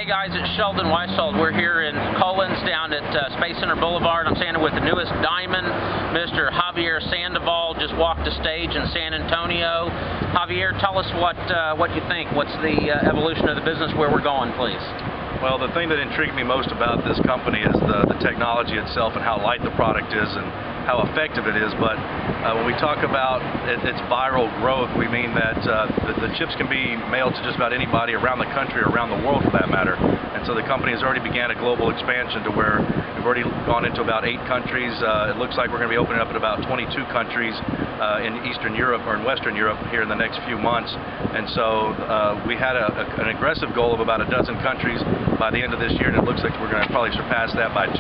guys, it's Sheldon Weishold. We're here in Collins down at Space Center Boulevard. I'm standing with the newest diamond, Mr. Javier Sandoval. Just walked the stage in San Antonio. Javier, tell us what you think. What's the evolution of the business, where we're going, please? Well, the thing that intrigued me most about this company is the technology itself and how light the product is and how effective it is. But when we talk about its viral growth, we mean that the chips can be mailed to just about anybody around the country or around the world for that matter. And so the company has already began a global expansion to where we've already gone into about 8 countries. It looks like we're going to be opening up in about 22 countries in Eastern Europe or in Western Europe here in the next few months. And so we had an aggressive goal of about a dozen countries by the end of this year, and it looks like we're going to probably surpass that by 2.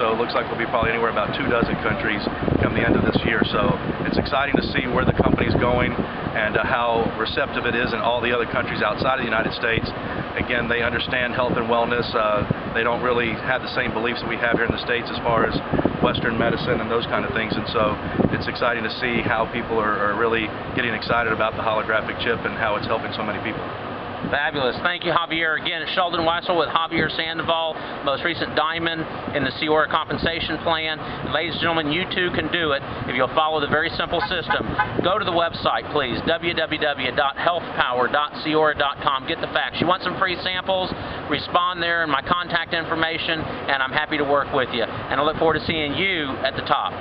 So it looks like we'll be probably anywhere about 24 countries come the end of this year. So it's exciting to see where the company's going and how receptive it is in all the other countries outside of the United States. Again, they understand health and wellness. They don't really have the same beliefs that we have here in the States as far as Western medicine and those kind of things. And so it's exciting to see how people are really getting excited about the holographic chip and how it's helping so many people. Fabulous. Thank you, Javier. Again, it's Sheldon Weishold with Javier Sandoval, most recent diamond in the Seora compensation plan. Ladies and gentlemen, you too can do it if you'll follow the very simple system. Go to the website, please, www.healthpower.seora.com. Get the facts. You want some free samples? Respond there and my contact information, and I'm happy to work with you. And I look forward to seeing you at the top.